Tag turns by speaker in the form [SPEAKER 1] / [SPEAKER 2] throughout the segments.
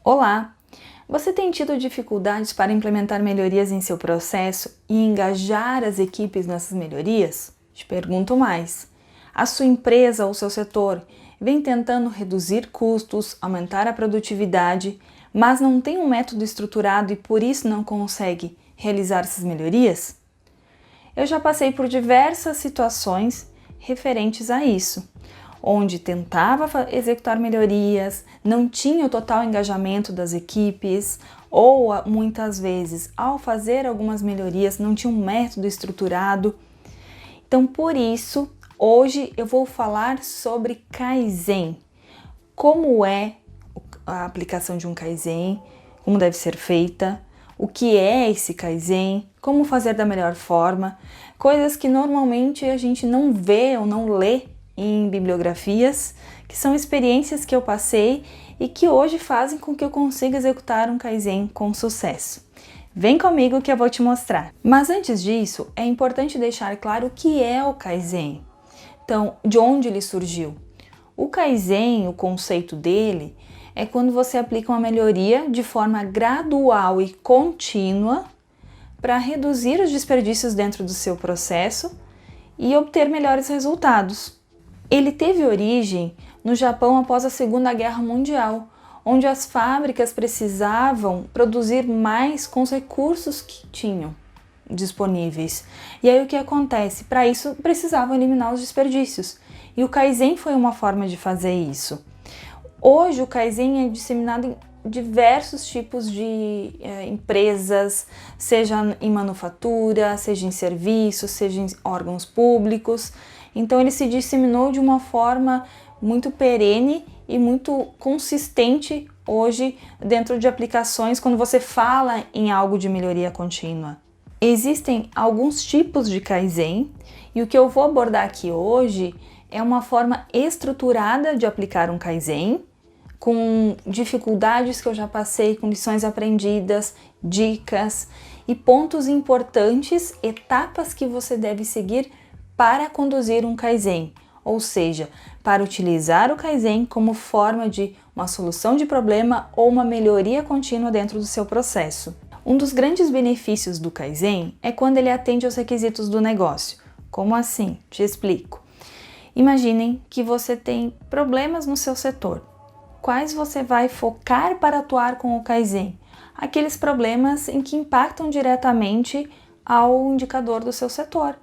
[SPEAKER 1] Olá! Você tem tido dificuldades para implementar melhorias em seu processo e engajar as equipes nessas melhorias? Te pergunto mais. A sua empresa ou seu setor vem tentando reduzir custos, aumentar a produtividade, mas não tem um método estruturado e por isso não consegue realizar essas melhorias? Eu já passei por diversas situações referentes a isso, onde tentava executar melhorias, não tinha o total engajamento das equipes, ou muitas vezes, ao fazer algumas melhorias, não tinha um método estruturado. Então, por isso, hoje eu vou falar sobre Kaizen. Como é a aplicação de um Kaizen, como deve ser feita, o que é esse Kaizen, como fazer da melhor forma, coisas que normalmente a gente não vê ou não lê em bibliografias, que são experiências que eu passei e que hoje fazem com que eu consiga executar um Kaizen com sucesso. Vem comigo que eu vou te mostrar. Mas antes disso, é importante deixar claro o que é o Kaizen. Então, de onde ele surgiu? O Kaizen, o conceito dele, é quando você aplica uma melhoria de forma gradual e contínua para reduzir os desperdícios dentro do seu processo e obter melhores resultados. Ele teve origem no Japão após a Segunda Guerra Mundial, onde as fábricas precisavam produzir mais com os recursos que tinham disponíveis. E aí o que acontece? Para isso precisavam eliminar os desperdícios. E o Kaizen foi uma forma de fazer isso. Hoje o Kaizen é disseminado em diversos tipos de empresas, seja em manufatura, seja em serviços, seja em órgãos públicos. Então ele se disseminou de uma forma muito perene e muito consistente hoje dentro de aplicações quando você fala em algo de melhoria contínua. Existem alguns tipos de Kaizen e o que eu vou abordar aqui hoje é uma forma estruturada de aplicar um Kaizen, com dificuldades que eu já passei, com lições aprendidas, dicas e pontos importantes, etapas que você deve seguir para conduzir um Kaizen, ou seja, para utilizar o Kaizen como forma de uma solução de problema ou uma melhoria contínua dentro do seu processo. Um dos grandes benefícios do Kaizen é quando ele atende aos requisitos do negócio. Como assim? Te explico. Imaginem que você tem problemas no seu setor. Quais você vai focar para atuar com o Kaizen? Aqueles problemas em que impactam diretamente ao indicador do seu setor,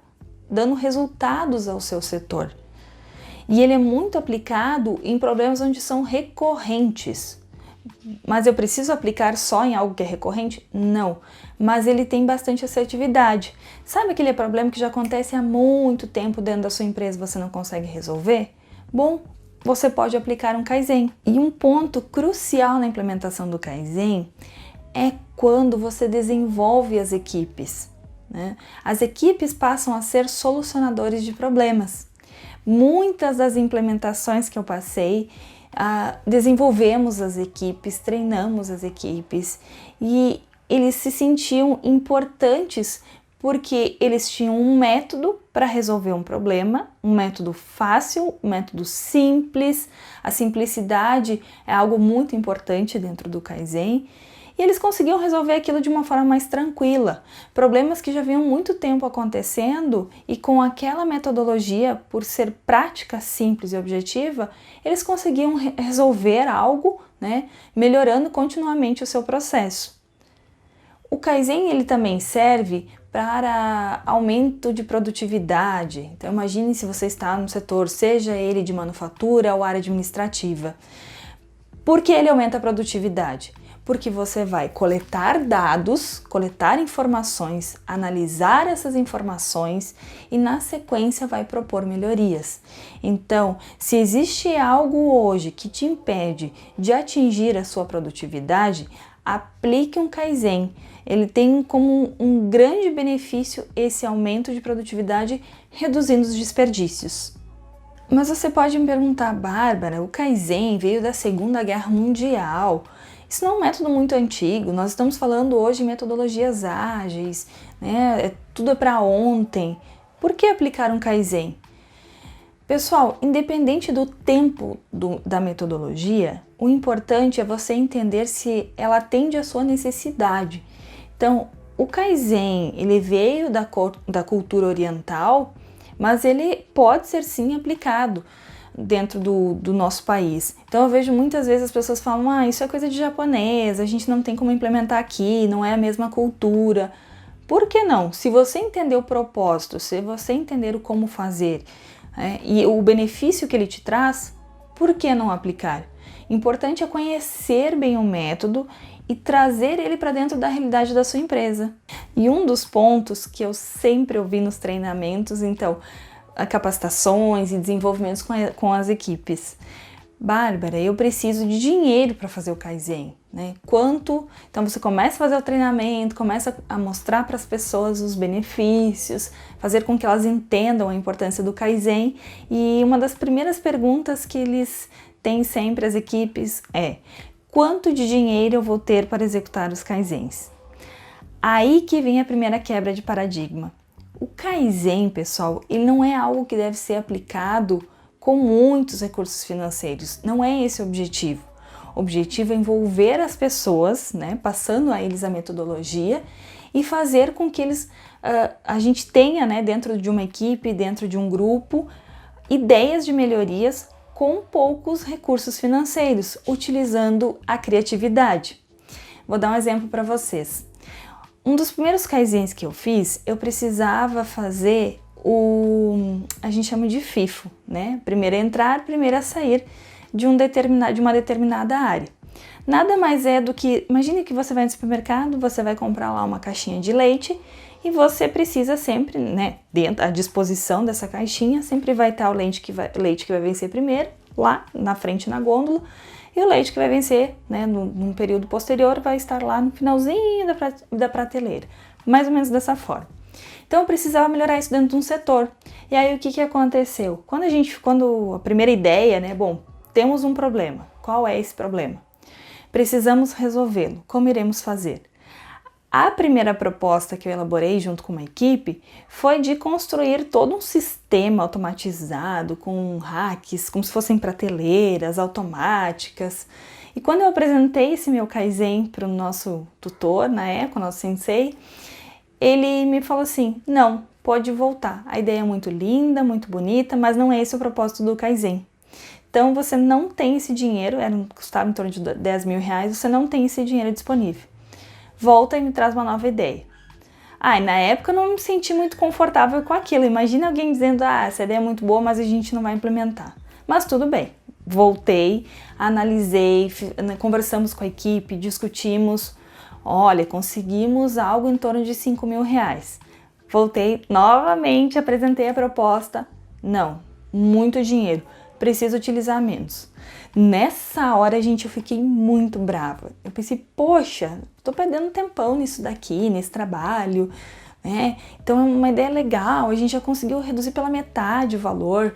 [SPEAKER 1] dando resultados ao seu setor. E ele é muito aplicado em problemas onde são recorrentes. Mas eu preciso aplicar só em algo que é recorrente? Não, mas ele tem bastante assertividade. Sabe aquele problema que já acontece há muito tempo dentro da sua empresa e você não consegue resolver? Bom, você pode aplicar um Kaizen. E um ponto crucial na implementação do Kaizen é quando você desenvolve as equipes, né? As equipes passam a ser solucionadores de problemas. Muitas das implementações que eu passei, desenvolvemos as equipes, treinamos as equipes e eles se sentiam importantes porque eles tinham um método para resolver um problema, um método fácil, um método simples. A simplicidade é algo muito importante dentro do Kaizen. E eles conseguiam resolver aquilo de uma forma mais tranquila. Problemas que já vinham muito tempo acontecendo e com aquela metodologia, por ser prática, simples e objetiva, eles conseguiam resolver algo, né, melhorando continuamente o seu processo. O Kaizen ele também serve para aumento de produtividade. Então imagine se você está no setor, seja ele de manufatura ou área administrativa. Por que ele aumenta a produtividade? Porque você vai coletar dados, coletar informações, analisar essas informações e na sequência vai propor melhorias. Então, se existe algo hoje que te impede de atingir a sua produtividade, aplique um Kaizen. Ele tem como um grande benefício esse aumento de produtividade, reduzindo os desperdícios. Mas você pode me perguntar, Bárbara, o Kaizen veio da Segunda Guerra Mundial. Isso não é um método muito antigo, nós estamos falando hoje de metodologias ágeis, né? Tudo é para ontem. Por que aplicar um Kaizen? Pessoal, independente do tempo da metodologia, o importante é você entender se ela atende à sua necessidade. Então, o Kaizen, ele veio da cultura oriental, mas ele pode ser sim aplicado dentro do nosso país. Então eu vejo muitas vezes as pessoas falam, isso é coisa de japonês, a gente não tem como implementar aqui, não é a mesma cultura. Por que não? Se você entender o propósito, se você entender o como fazer, e o benefício que ele te traz, por que não aplicar? Importante é conhecer bem o método e trazer ele para dentro da realidade da sua empresa. E um dos pontos que eu sempre ouvi nos treinamentos, então, capacitações e desenvolvimentos com as equipes. Bárbara, eu preciso de dinheiro para fazer o Kaizen, né? Quanto? Então você começa a fazer o treinamento, começa a mostrar para as pessoas os benefícios, fazer com que elas entendam a importância do Kaizen. E uma das primeiras perguntas que eles têm sempre, as equipes, é: quanto de dinheiro eu vou ter para executar os Kaizens? Aí que vem a primeira quebra de paradigma. O Kaizen, pessoal, ele não é algo que deve ser aplicado com muitos recursos financeiros. Não é esse o objetivo. O objetivo é envolver as pessoas, né, passando a eles a metodologia e fazer com que a gente tenha, né, dentro de uma equipe, dentro de um grupo, ideias de melhorias com poucos recursos financeiros, utilizando a criatividade. Vou dar um exemplo para vocês. Um dos primeiros Kaizens que eu fiz, eu precisava fazer a gente chama de FIFO, né? Primeiro a entrar, primeiro a sair de uma determinada área. Nada mais é do que, imagine que você vai no supermercado, você vai comprar lá uma caixinha de leite e você precisa sempre, né, dentro à disposição dessa caixinha, sempre vai estar o leite que vai vencer primeiro, lá na frente na gôndola, e o leite que vai vencer, né, num período posterior, vai estar lá no finalzinho da prateleira, mais ou menos dessa forma. Então eu precisava melhorar isso dentro de um setor. E aí o que aconteceu? Quando a primeira ideia, né, temos um problema. Qual é esse problema? Precisamos resolvê-lo. Como iremos fazer? A primeira proposta que eu elaborei junto com uma equipe foi de construir todo um sistema automatizado com hacks, como se fossem prateleiras automáticas. E quando eu apresentei esse meu Kaizen para o nosso tutor, na época, o nosso sensei, ele me falou assim: não, pode voltar. A ideia é muito linda, muito bonita, mas não é esse o propósito do Kaizen. Então você não tem esse dinheiro, custava em torno de 10 mil reais, você não tem esse dinheiro disponível. Volta e me traz uma nova ideia. E na época eu não me senti muito confortável com aquilo. Imagina alguém dizendo: essa ideia é muito boa, mas a gente não vai implementar. Mas tudo bem. Voltei, analisei, conversamos com a equipe, discutimos. Olha, conseguimos algo em torno de 5 mil reais. Voltei novamente, apresentei a proposta. Não, muito dinheiro, preciso utilizar menos. Nessa hora, gente, eu fiquei muito brava. Eu pensei, poxa, tô perdendo um tempão nisso daqui, nesse trabalho, né? Então é uma ideia legal, a gente já conseguiu reduzir pela metade o valor.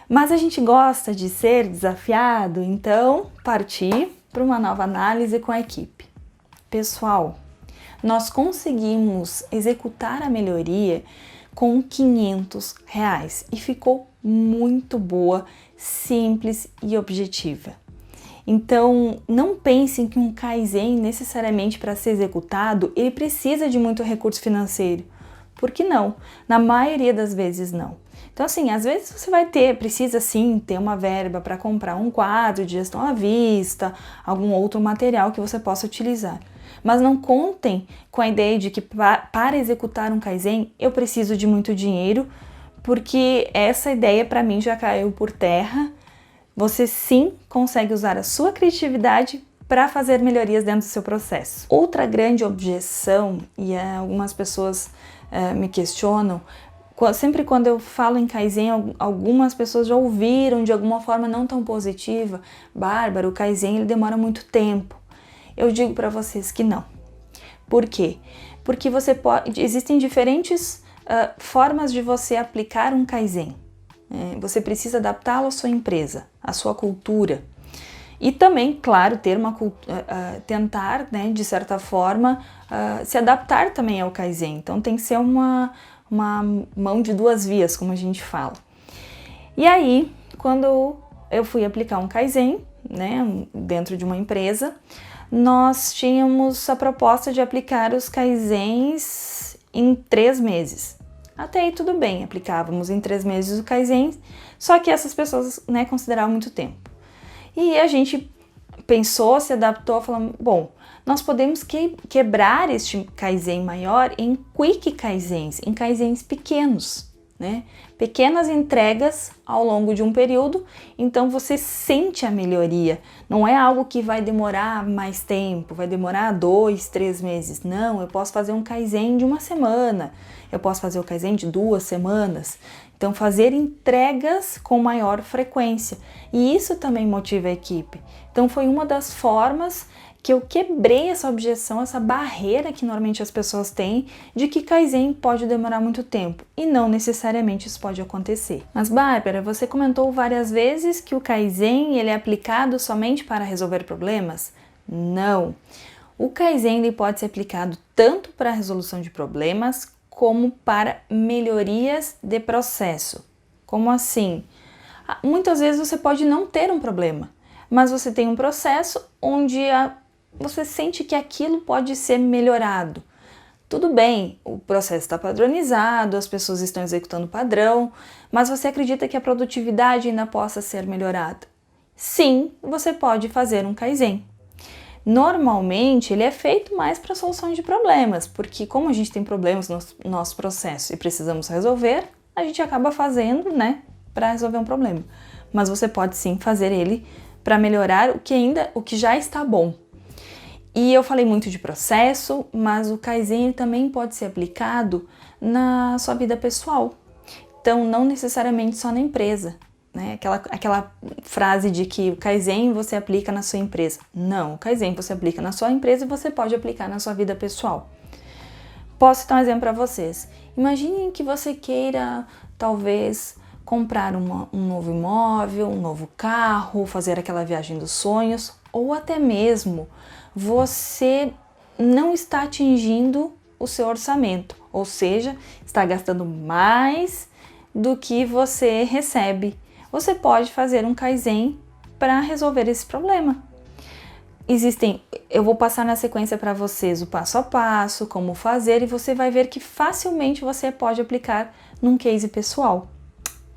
[SPEAKER 1] Mas a gente gosta de ser desafiado, então parti para uma nova análise com a equipe. Pessoal, nós conseguimos executar a melhoria com 500 reais e ficou muito boa, simples e objetiva. Então, não pensem que um Kaizen, necessariamente para ser executado, ele precisa de muito recurso financeiro. Por que não? Na maioria das vezes não. Então assim, às vezes você precisa sim ter uma verba para comprar um quadro de gestão à vista, algum outro material que você possa utilizar. Mas não contem com a ideia de que para executar um Kaizen eu preciso de muito dinheiro, porque essa ideia para mim já caiu por terra. Você sim consegue usar a sua criatividade para fazer melhorias dentro do seu processo. Outra grande objeção, e algumas pessoas me questionam, sempre quando eu falo em Kaizen, algumas pessoas já ouviram de alguma forma não tão positiva: Bárbara, o Kaizen ele demora muito tempo. Eu digo para vocês que não. Por quê? Porque existem diferentes formas de você aplicar um Kaizen. Você precisa adaptá-lo à sua empresa, à sua cultura. E também, claro, tentar, né, de certa forma, se adaptar também ao Kaizen. Então tem que ser uma mão de duas vias, como a gente fala. E aí, quando eu fui aplicar um Kaizen, né, dentro de uma empresa, nós tínhamos a proposta de aplicar os Kaizens em 3 meses. Até aí tudo bem, aplicávamos em 3 meses o Kaizen, só que essas pessoas, né, consideravam muito tempo. E a gente pensou, se adaptou, falando, bom, nós podemos quebrar este Kaizen maior em Quick Kaizens, em Kaizens pequenos, né? Pequenas entregas ao longo de um período, então você sente a melhoria. Não é algo que vai demorar mais tempo, vai demorar 2, 3 meses. Não, eu posso fazer um Kaizen de 1 semana, eu posso fazer o Kaizen de 2 semanas. Então, fazer entregas com maior frequência. E isso também motiva a equipe. Então, foi uma das formas que eu quebrei essa objeção, essa barreira que normalmente as pessoas têm de que Kaizen pode demorar muito tempo. E não necessariamente isso pode acontecer. Mas, Bárbara, você comentou várias vezes que o Kaizen ele é aplicado somente para resolver problemas? Não. O Kaizen ele pode ser aplicado tanto para a resolução de problemas como para melhorias de processo. Como assim? Muitas vezes você pode não ter um problema, mas você tem um processo onde você sente que aquilo pode ser melhorado. Tudo bem, o processo está padronizado, as pessoas estão executando o padrão, mas você acredita que a produtividade ainda possa ser melhorada? Sim, você pode fazer um Kaizen. Normalmente, ele é feito mais para solução de problemas, porque como a gente tem problemas no nosso processo e precisamos resolver, a gente acaba fazendo, né, para resolver um problema. Mas você pode sim fazer ele para melhorar o que já está bom. E eu falei muito de processo, mas o Kaizen também pode ser aplicado na sua vida pessoal. Então, não necessariamente só na empresa. Né? Aquela frase de que o Kaizen você aplica na sua empresa. Não, o Kaizen você aplica na sua empresa e você pode aplicar na sua vida pessoal. Posso dar um exemplo para vocês. Imaginem que você queira, talvez, comprar um novo imóvel, um novo carro, fazer aquela viagem dos sonhos, ou até mesmo você não está atingindo o seu orçamento, ou seja, está gastando mais do que você recebe. Você pode fazer um Kaizen para resolver esse problema. Eu vou passar na sequência para vocês o passo a passo, como fazer, e você vai ver que facilmente você pode aplicar num case pessoal.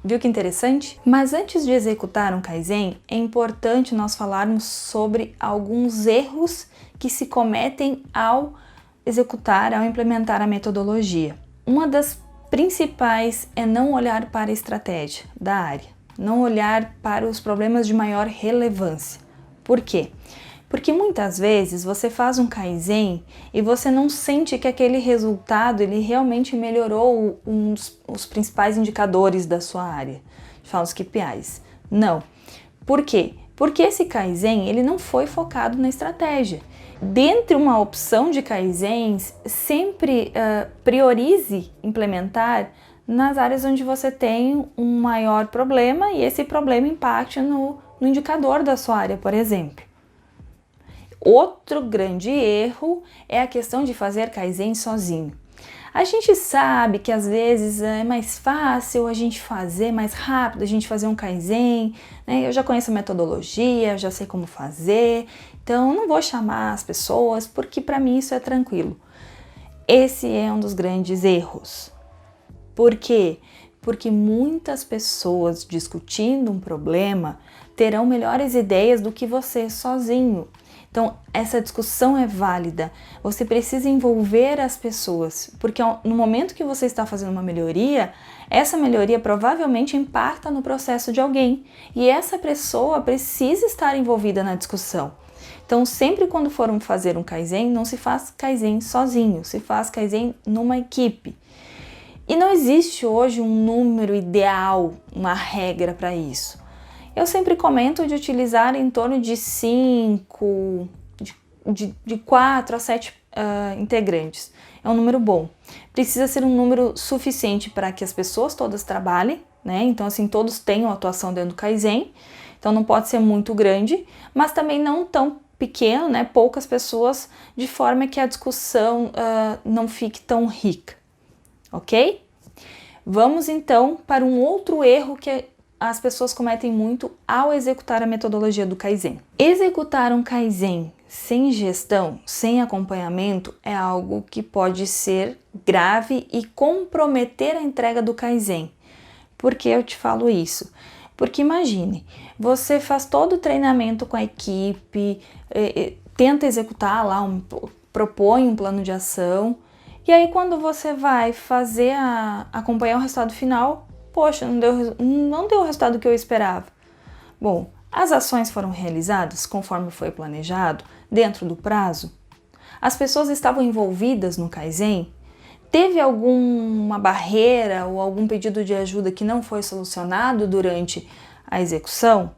[SPEAKER 1] Viu que interessante? Mas antes de executar um Kaizen, é importante nós falarmos sobre alguns erros que se cometem ao implementar a metodologia. Uma das principais é não olhar para a estratégia da área, não olhar para os problemas de maior relevância. Por quê? Porque muitas vezes você faz um Kaizen e você não sente que aquele resultado ele realmente melhorou os principais indicadores da sua área. Fala os KPIs. Não. Por quê? Porque esse Kaizen ele não foi focado na estratégia. Dentre uma opção de Kaizens, sempre priorize implementar nas áreas onde você tem um maior problema e esse problema impacte no indicador da sua área, por exemplo. Outro grande erro é a questão de fazer Kaizen sozinho. A gente sabe que às vezes é mais fácil a gente fazer, mais rápido a gente fazer um Kaizen, né? Eu já conheço a metodologia, já sei como fazer, então não vou chamar as pessoas porque para mim isso é tranquilo. Esse é um dos grandes erros. Por quê? Porque muitas pessoas discutindo um problema terão melhores ideias do que você sozinho. Então, essa discussão é válida. Você precisa envolver as pessoas, porque no momento que você está fazendo uma melhoria, essa melhoria provavelmente impacta no processo de alguém e essa pessoa precisa estar envolvida na discussão. Então, sempre quando formos fazer um Kaizen, não se faz Kaizen sozinho, se faz Kaizen numa equipe. E não existe hoje um número ideal, uma regra para isso. Eu sempre comento de utilizar em torno de 5, de 4 a 7 integrantes. É um número bom. Precisa ser um número suficiente para que as pessoas todas trabalhem, né? Então, assim, todos tenham atuação dentro do Kaizen. Então, não pode ser muito grande, mas também não tão pequeno, né? Poucas pessoas, de forma que a discussão não fique tão rica. Ok? Vamos, então, para um outro erro que as pessoas cometem muito ao executar a metodologia do Kaizen. Executar um Kaizen sem gestão, sem acompanhamento, é algo que pode ser grave e comprometer a entrega do Kaizen. Por que eu te falo isso? Porque imagine, você faz todo o treinamento com a equipe, tenta executar lá, propõe um plano de ação, e aí quando você vai fazer acompanhar o resultado final, poxa, não deu o resultado que eu esperava. Bom, as ações foram realizadas conforme foi planejado, dentro do prazo? As pessoas estavam envolvidas no Kaizen? Teve alguma barreira ou algum pedido de ajuda que não foi solucionado durante a execução?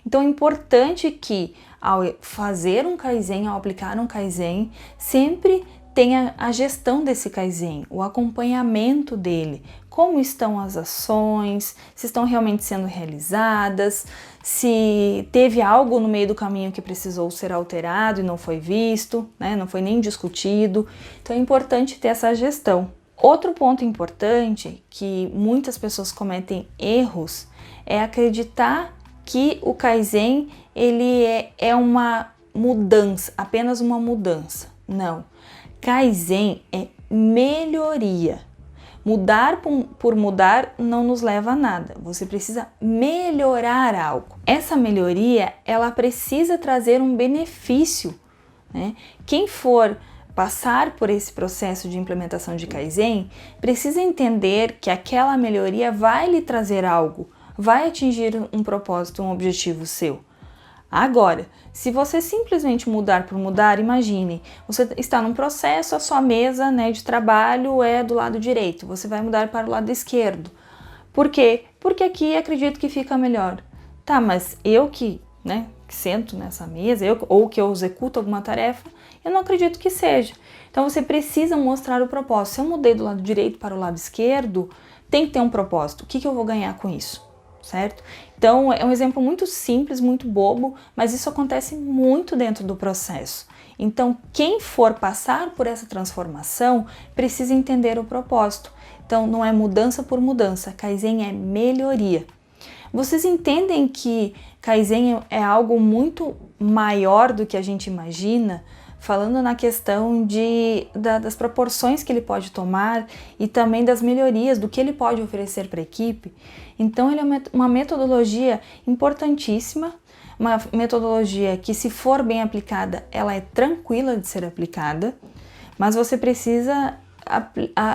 [SPEAKER 1] Então é importante que ao fazer um Kaizen, ao aplicar um Kaizen, sempre tenha a gestão desse Kaizen, o acompanhamento dele, como estão as ações, se estão realmente sendo realizadas, se teve algo no meio do caminho que precisou ser alterado e não foi visto, né, não foi nem discutido. Então é importante ter essa gestão. Outro ponto importante que muitas pessoas cometem erros é acreditar que o Kaizen ele é uma mudança, apenas uma mudança. Não. Kaizen é melhoria. Mudar por mudar não nos leva a nada. Você precisa melhorar algo. Essa melhoria, ela precisa trazer um benefício, né? Quem for passar por esse processo de implementação de Kaizen, precisa entender que aquela melhoria vai lhe trazer algo, vai atingir um propósito, um objetivo seu. Agora, se você simplesmente mudar por mudar, imagine, você está num processo, a sua mesa, né, de trabalho é do lado direito, você vai mudar para o lado esquerdo. Por quê? Porque aqui acredito que fica melhor. Tá, mas eu que sento nessa mesa, ou que eu executo alguma tarefa, eu não acredito que seja. Então você precisa mostrar o propósito. Se eu mudei do lado direito para o lado esquerdo, tem que ter um propósito. O que eu vou ganhar com isso? Certo? Então é um exemplo muito simples, muito bobo, mas isso acontece muito dentro do processo. Então quem for passar por essa transformação precisa entender o propósito. Então não é mudança por mudança, Kaizen é melhoria. Vocês entendem que Kaizen é algo muito maior do que a gente imagina? Falando na questão das proporções que ele pode tomar e também das melhorias, do que ele pode oferecer para a equipe. Então ele é uma metodologia importantíssima, uma metodologia que, se for bem aplicada, ela é tranquila de ser aplicada, mas você precisa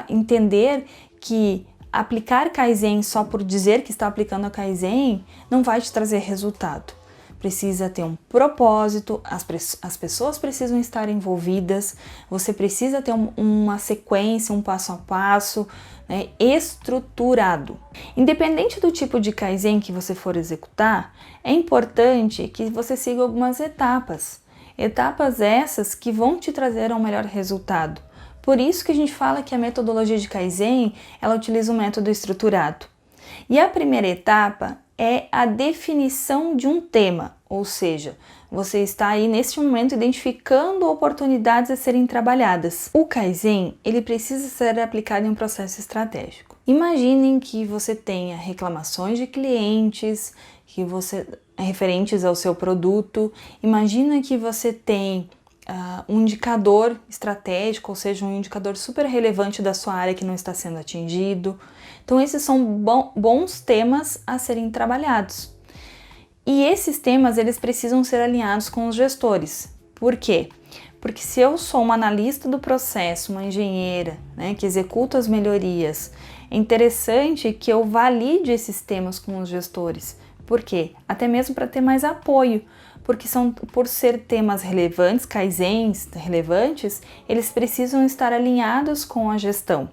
[SPEAKER 1] entender que aplicar Kaizen só por dizer que está aplicando a Kaizen não vai te trazer resultado. Precisa ter um propósito, as pessoas precisam estar envolvidas, você precisa ter uma sequência, um passo a passo, né, estruturado. Independente do tipo de Kaizen que você for executar, é importante que você siga algumas etapas. Etapas essas que vão te trazer um melhor resultado. Por isso que a gente fala que a metodologia de Kaizen, ela utiliza um método estruturado. E a primeira etapa é a definição de um tema, ou seja, você está aí neste momento identificando oportunidades a serem trabalhadas. O Kaizen, ele precisa ser aplicado em um processo estratégico. Imaginem que você tenha reclamações de clientes, referentes ao seu produto. Imagina que você tem um indicador estratégico, ou seja, um indicador super relevante da sua área que não está sendo atingido. Então esses são bons temas a serem trabalhados. E esses temas, eles precisam ser alinhados com os gestores. Por quê? Porque se eu sou uma analista do processo, uma engenheira, né, que executa as melhorias, é interessante que eu valide esses temas com os gestores. Por quê? Até mesmo para ter mais apoio. Porque por ser temas relevantes, Kaizens relevantes, eles precisam estar alinhados com a gestão.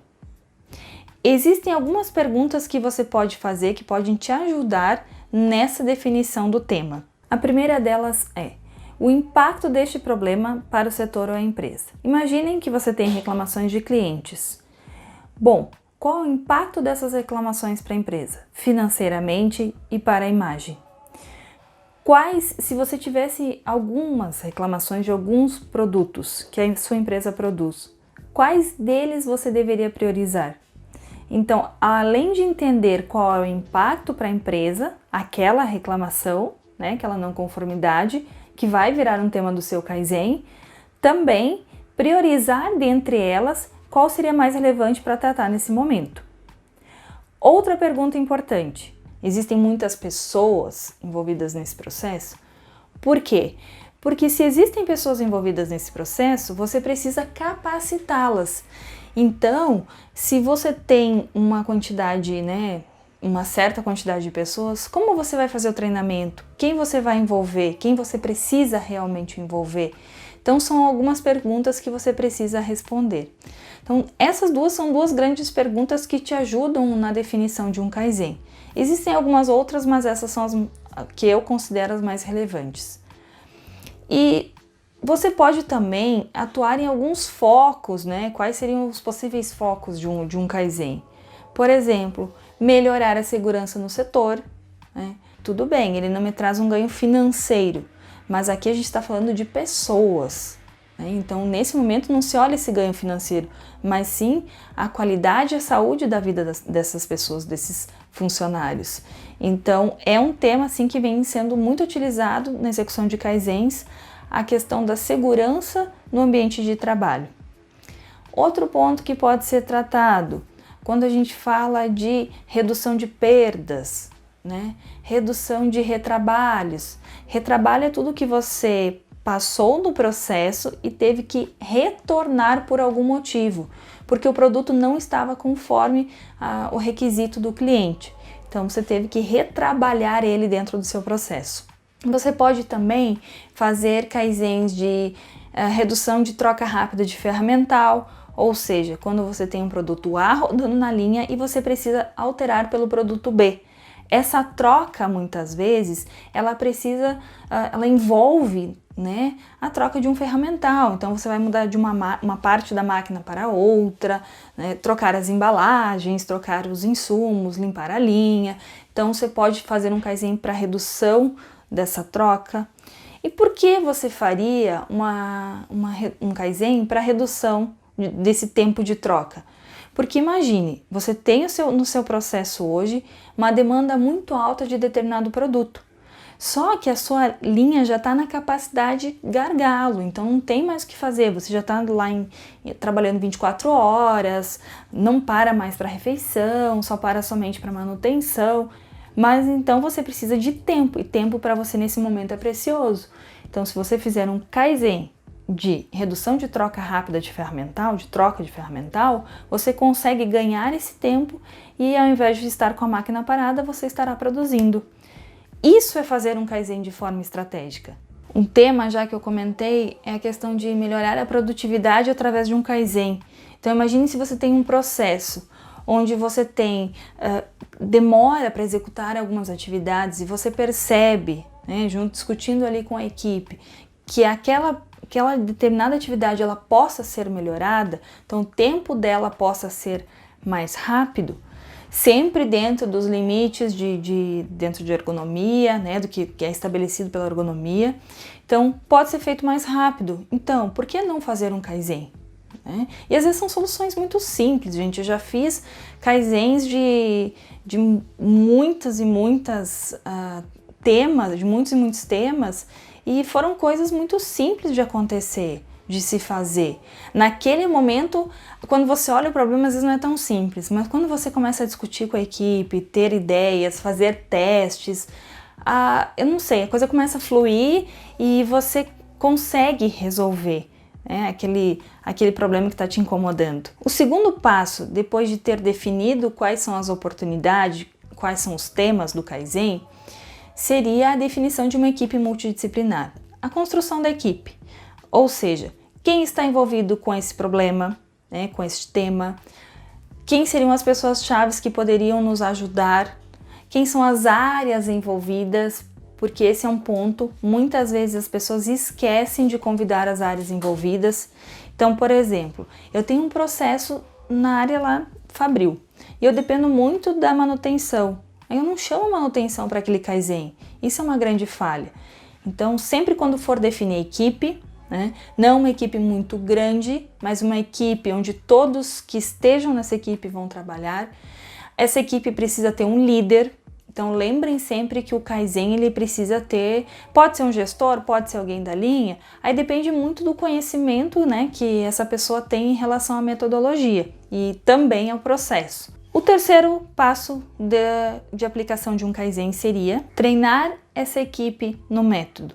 [SPEAKER 1] Existem algumas perguntas que você pode fazer que podem te ajudar nessa definição do tema. A primeira delas é o impacto deste problema para o setor ou a empresa. Imaginem que você tem reclamações de clientes. Bom, qual o impacto dessas reclamações para a empresa, financeiramente e para a imagem? Se você tivesse algumas reclamações de alguns produtos que a sua empresa produz, quais deles você deveria priorizar? Então, além de entender qual é o impacto para a empresa, aquela reclamação, né, aquela não conformidade, que vai virar um tema do seu Kaizen, também priorizar dentre elas qual seria mais relevante para tratar nesse momento. Outra pergunta importante: existem muitas pessoas envolvidas nesse processo? Por quê? Porque se existem pessoas envolvidas nesse processo, você precisa capacitá-las. Então, se você tem uma quantidade, uma certa quantidade de pessoas, como você vai fazer o treinamento? Quem você vai envolver? Quem você precisa realmente envolver? Então, são algumas perguntas que você precisa responder. Então, essas duas são duas grandes perguntas que te ajudam na definição de um Kaizen. Existem algumas outras, mas essas são as que eu considero as mais relevantes. E você pode também atuar em alguns focos, Quais seriam os possíveis focos de um Kaizen? Por exemplo, melhorar a segurança no setor, Tudo bem, ele não me traz um ganho financeiro, mas aqui a gente está falando de pessoas, Então, nesse momento, não se olha esse ganho financeiro, mas sim a qualidade e a saúde da vida dessas pessoas, desses funcionários. Então, é um tema assim, que vem sendo muito utilizado na execução de Kaizens, a questão da segurança no ambiente de trabalho. Outro ponto que pode ser tratado, quando a gente fala de redução de perdas, Redução de retrabalhos. Retrabalho é tudo que você passou no processo e teve que retornar por algum motivo, porque o produto não estava conforme o requisito do cliente. Então, você teve que retrabalhar ele dentro do seu processo. Você pode também fazer Kaizens de redução de troca rápida de ferramental, ou seja, quando você tem um produto A rodando na linha e você precisa alterar pelo produto B. Essa troca, muitas vezes, ela envolve a troca de um ferramental. Então, você vai mudar de uma parte da máquina para outra, trocar as embalagens, trocar os insumos, limpar a linha. Então, você pode fazer um Kaizen para redução dessa troca. E por que você faria um Kaizen para redução desse tempo de troca? Porque imagine, você tem no seu processo hoje uma demanda muito alta de determinado produto. Só que a sua linha já está na capacidade gargalo, então não tem mais o que fazer, você já está lá trabalhando 24 horas, não para mais para refeição, só para somente para manutenção, mas então você precisa de tempo, e tempo para você nesse momento é precioso. Então, se você fizer um Kaizen de redução de troca rápida de ferramental, de troca de ferramental, você consegue ganhar esse tempo e ao invés de estar com a máquina parada, você estará produzindo. Isso é fazer um Kaizen de forma estratégica. Um tema já que eu comentei é a questão de melhorar a produtividade através de um Kaizen. Então imagine se você tem um processo onde você tem demora para executar algumas atividades e você percebe, discutindo ali com a equipe, que aquela determinada atividade ela possa ser melhorada, então o tempo dela possa ser mais rápido, sempre dentro dos limites dentro de ergonomia, do que é estabelecido pela ergonomia. Então, pode ser feito mais rápido. Então, por que não fazer um Kaizen? E às vezes são soluções muito simples, gente. Eu já fiz Kaizens de muitos e muitos temas, e foram coisas muito simples de acontecer, de se fazer. Naquele momento, quando você olha o problema, às vezes não é tão simples, mas quando você começa a discutir com a equipe, ter ideias, fazer testes, eu não sei, a coisa começa a fluir e você consegue resolver aquele problema que está te incomodando. O segundo passo, depois de ter definido quais são as oportunidades, quais são os temas do Kaizen, seria a definição de uma equipe multidisciplinar, a construção da equipe, ou seja, quem está envolvido com esse problema, com esse tema, quem seriam as pessoas-chave que poderiam nos ajudar, quem são as áreas envolvidas, porque esse é um ponto, muitas vezes as pessoas esquecem de convidar as áreas envolvidas. Então, por exemplo, eu tenho um processo na área lá Fabril, e eu dependo muito da manutenção. Eu não chamo manutenção para aquele Kaizen, isso é uma grande falha. Então, sempre quando for definir equipe, né? Não uma equipe muito grande, mas uma equipe onde todos que estejam nessa equipe vão trabalhar. Essa equipe precisa ter um líder. Então lembrem sempre que o Kaizen ele precisa ter, pode ser um gestor, pode ser alguém da linha, aí depende muito do conhecimento, né, que essa pessoa tem em relação à metodologia e também ao processo. O terceiro passo de aplicação de um Kaizen seria treinar essa equipe no método.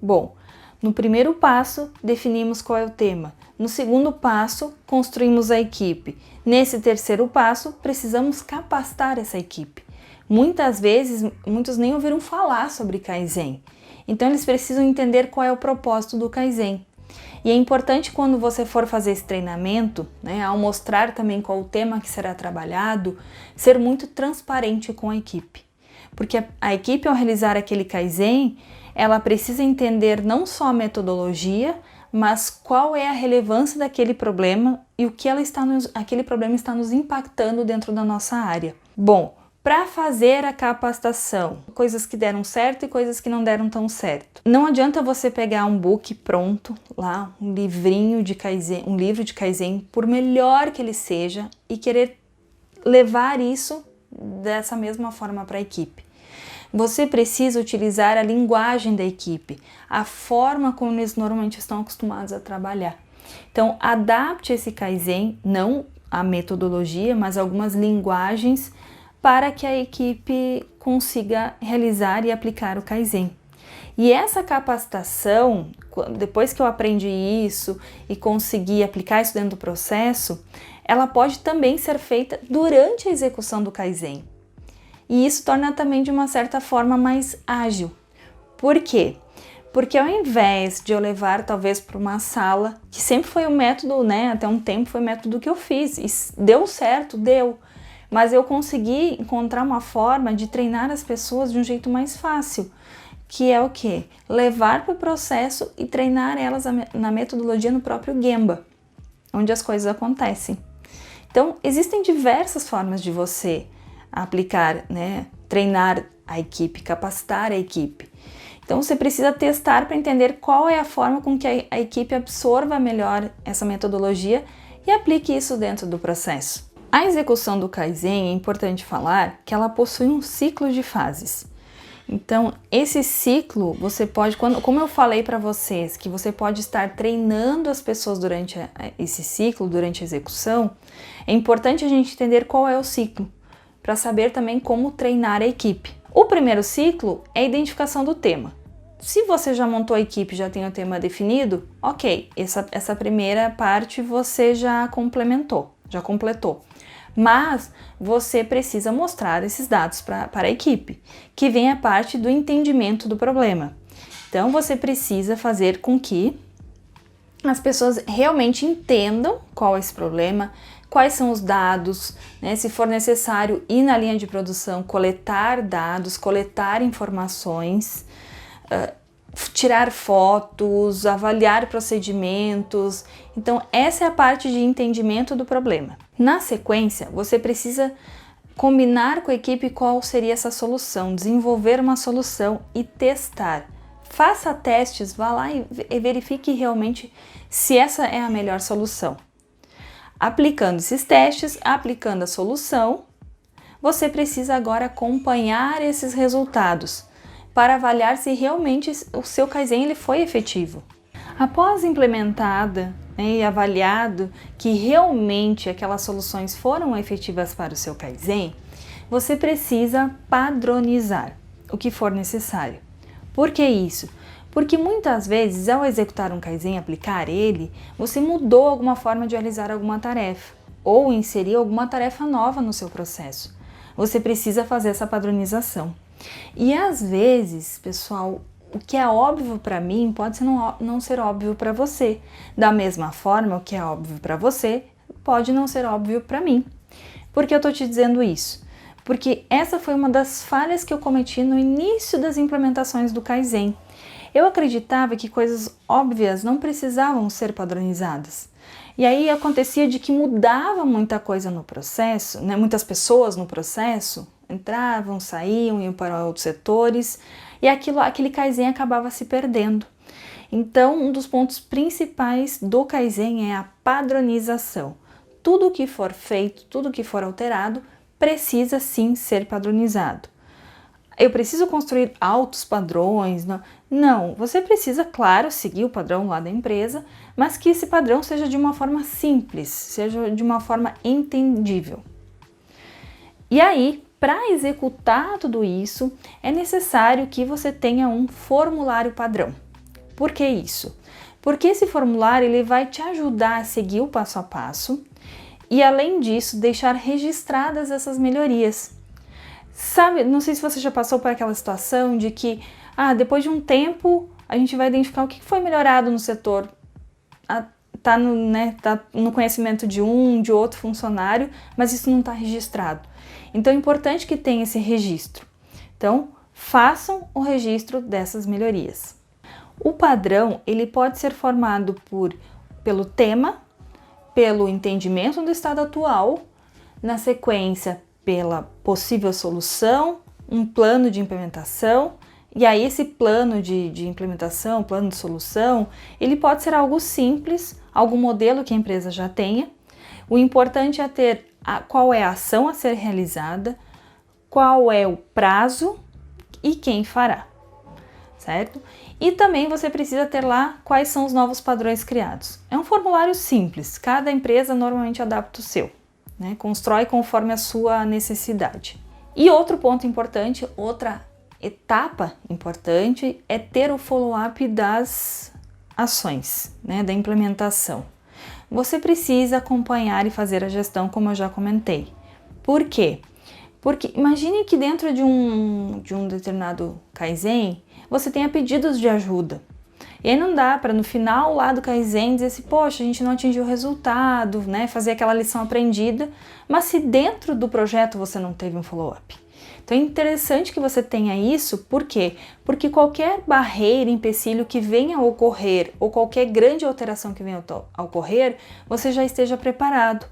[SPEAKER 1] Bom, no primeiro passo definimos qual é o tema, no segundo passo construímos a equipe, nesse terceiro passo precisamos capacitar essa equipe. Muitas vezes, muitos nem ouviram falar sobre Kaizen, então eles precisam entender qual é o propósito do Kaizen. E é importante quando você for fazer esse treinamento, né, ao mostrar também qual o tema que será trabalhado, ser muito transparente com a equipe. Porque a equipe, ao realizar aquele Kaizen, ela precisa entender não só a metodologia, mas qual é a relevância daquele problema e o que aquele problema está nos impactando dentro da nossa área. Bom, para fazer a capacitação, coisas que deram certo e coisas que não deram tão certo. Não adianta você pegar um book pronto, lá, um livrinho de Kaizen, um livro de Kaizen, por melhor que ele seja, e querer levar isso dessa mesma forma para a equipe. Você precisa utilizar a linguagem da equipe, a forma como eles normalmente estão acostumados a trabalhar. Então, adapte esse Kaizen, não a metodologia, mas algumas linguagens para que a equipe consiga realizar e aplicar o Kaizen. E essa capacitação, depois que eu aprendi isso e consegui aplicar isso dentro do processo, ela pode também ser feita durante a execução do Kaizen. E isso torna também de uma certa forma mais ágil. Por quê? Porque ao invés de eu levar talvez para uma sala, que sempre foi o método, né, até um tempo foi o método que eu fiz, e deu certo, deu. Mas eu consegui encontrar uma forma de treinar as pessoas de um jeito mais fácil, que é o quê? Levar para o processo e treinar elas na metodologia no próprio Gemba, onde as coisas acontecem. Então, existem diversas formas de você aplicar, né? Treinar a equipe, capacitar a equipe. Então, você precisa testar para entender qual é a forma com que a equipe absorva melhor essa metodologia e aplique isso dentro do processo. A execução do Kaizen, é importante falar que ela possui um ciclo de fases. Então, esse ciclo, você pode, como eu falei para vocês, que você pode estar treinando as pessoas durante esse ciclo, durante a execução, é importante a gente entender qual é o ciclo, para saber também como treinar a equipe. O primeiro ciclo é a identificação do tema. Se você já montou a equipe, já tem o tema definido, ok, essa primeira parte você já complementou, já completou. Mas você precisa mostrar esses dados para a equipe, que vem a parte do entendimento do problema. Então você precisa fazer com que as pessoas realmente entendam qual é esse problema, quais são os dados, né? Se for necessário ir na linha de produção, coletar dados, coletar informações, tirar fotos, avaliar procedimentos. Então, essa é a parte de entendimento do problema. Na sequência, você precisa combinar com a equipe qual seria essa solução, desenvolver uma solução e testar. Faça testes, vá lá e verifique realmente se essa é a melhor solução. Aplicando esses testes, aplicando a solução, você precisa agora acompanhar esses resultados para avaliar se realmente o seu Kaizen ele foi efetivo. Após implementada, né, e avaliado que realmente aquelas soluções foram efetivas para o seu Kaizen, você precisa padronizar o que for necessário. Por que isso? Porque muitas vezes, ao executar um Kaizen, aplicar ele, você mudou alguma forma de realizar alguma tarefa ou inserir alguma tarefa nova no seu processo. Você precisa fazer essa padronização. E às vezes, pessoal, o que é óbvio para mim pode não ser óbvio para você. Da mesma forma, o que é óbvio para você pode não ser óbvio para mim. Por que eu estou te dizendo isso? Porque essa foi uma das falhas que eu cometi no início das implementações do Kaizen. Eu acreditava que coisas óbvias não precisavam ser padronizadas. E aí acontecia de que mudava muita coisa no processo, né? Muitas pessoas no processo entravam, saíam, iam para outros setores e aquele Kaizen acabava se perdendo. Então, um dos pontos principais do Kaizen é a padronização. Tudo que for feito, tudo que for alterado, precisa sim ser padronizado. Eu preciso construir altos padrões? Não, você precisa, claro, seguir o padrão lá da empresa, mas que esse padrão seja de uma forma simples, seja de uma forma entendível. E aí, para executar tudo isso, é necessário que você tenha um formulário padrão. Por que isso? Porque esse formulário ele vai te ajudar a seguir o passo a passo e, além disso, deixar registradas essas melhorias. Sabe, não sei se você já passou por aquela situação de que, depois de um tempo, a gente vai identificar o que foi melhorado no setor. Tá no conhecimento de outro funcionário, mas isso não está registrado. Então é importante que tenha esse registro. Então, façam o registro dessas melhorias. O padrão, ele pode ser formado pelo tema, pelo entendimento do estado atual, na sequência, pela possível solução, um plano de implementação, e aí esse plano de implementação, plano de solução, ele pode ser algo simples, algum modelo que a empresa já tenha. O importante é ter qual é a ação a ser realizada, qual é o prazo e quem fará, certo? E também você precisa ter lá quais são os novos padrões criados. É um formulário simples, cada empresa normalmente adapta o seu. Constrói conforme a sua necessidade. E outro ponto importante, outra etapa importante é ter o follow-up das ações, da implementação. Você precisa acompanhar e fazer a gestão, como eu já comentei. Por quê? Porque imagine que dentro de um determinado Kaizen, você tenha pedidos de ajuda. E aí não dá para no final lá do Kaizen dizer assim, poxa, a gente não atingiu o resultado, fazer aquela lição aprendida, mas se dentro do projeto você não teve um follow-up. Então é interessante que você tenha isso, por quê? Porque qualquer barreira, empecilho que venha a ocorrer, ou qualquer grande alteração que venha a ocorrer, você já esteja preparado.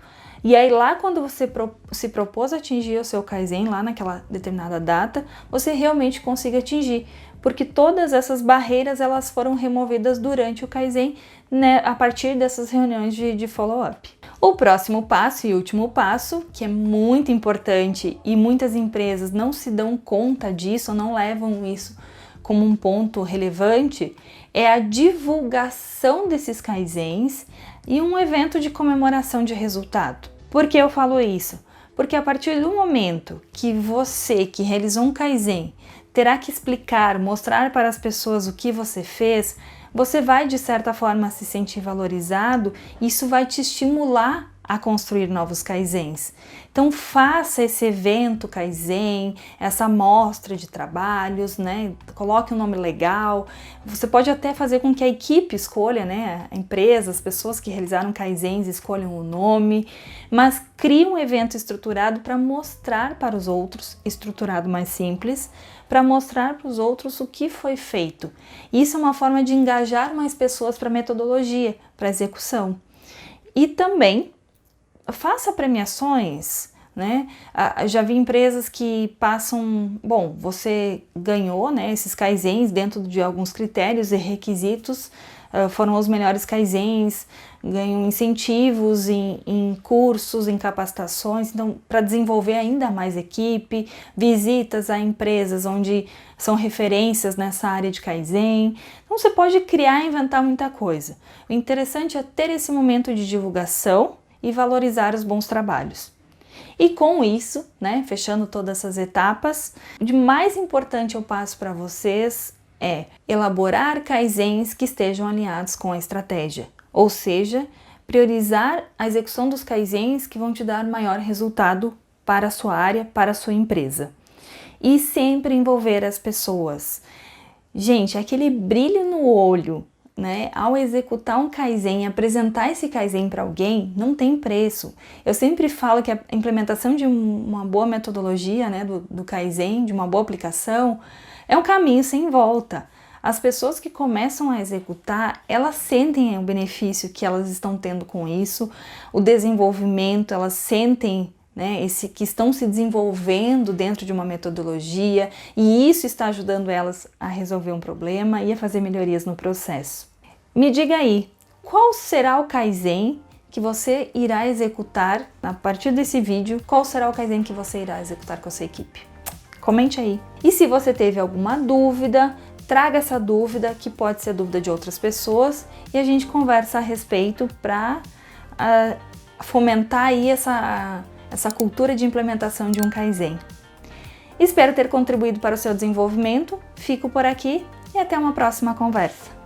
[SPEAKER 1] E aí lá quando você se propôs a atingir o seu Kaizen, lá naquela determinada data, você realmente consiga atingir. Porque todas essas barreiras elas foram removidas durante o Kaizen, a partir dessas reuniões de follow-up. O próximo passo e último passo, que é muito importante e muitas empresas não se dão conta disso, não levam isso como um ponto relevante, é a divulgação desses Kaizens e um evento de comemoração de resultado. Por que eu falo isso? Porque a partir do momento que você que realizou um Kaizen terá que explicar, mostrar para as pessoas o que você fez, você vai de certa forma se sentir valorizado e isso vai te estimular a construir novos Kaizens. Então faça esse evento Kaizen, essa amostra de trabalhos, coloque um nome legal. Você pode até fazer com que a equipe escolha, a empresa, as pessoas que realizaram Kaizens escolham o nome, mas crie um evento estruturado para mostrar para os outros, estruturado mais simples, para mostrar para os outros o que foi feito. Isso é uma forma de engajar mais pessoas para a metodologia, para a execução. E também faça premiações, Já vi empresas que passam, você ganhou, esses Kaizens dentro de alguns critérios e requisitos, foram os melhores Kaizens, ganham incentivos em cursos, em capacitações, então para desenvolver ainda mais equipe, visitas a empresas onde são referências nessa área de Kaizen. Então você pode criar e inventar muita coisa. O interessante é ter esse momento de divulgação e valorizar os bons trabalhos. E com isso, fechando todas essas etapas, o de mais importante eu passo para vocês é elaborar Kaizens que estejam alinhados com a estratégia, ou seja, priorizar a execução dos Kaizens que vão te dar maior resultado para a sua área, para a sua empresa. E sempre envolver as pessoas. Gente, aquele brilho no olho, ao executar um Kaizen, apresentar esse Kaizen para alguém, não tem preço. Eu sempre falo que a implementação de uma boa metodologia, do Kaizen, de uma boa aplicação, é um caminho sem volta. As pessoas que começam a executar, elas sentem o benefício que elas estão tendo com isso, o desenvolvimento, elas sentem que estão se desenvolvendo dentro de uma metodologia e isso está ajudando elas a resolver um problema e a fazer melhorias no processo. Me diga aí, qual será o Kaizen que você irá executar a partir desse vídeo? Qual será o Kaizen que você irá executar com a sua equipe? Comente aí. E se você teve alguma dúvida, traga essa dúvida, que pode ser dúvida de outras pessoas, e a gente conversa a respeito para fomentar aí essa cultura de implementação de um Kaizen. Espero ter contribuído para o seu desenvolvimento. Fico por aqui e até uma próxima conversa.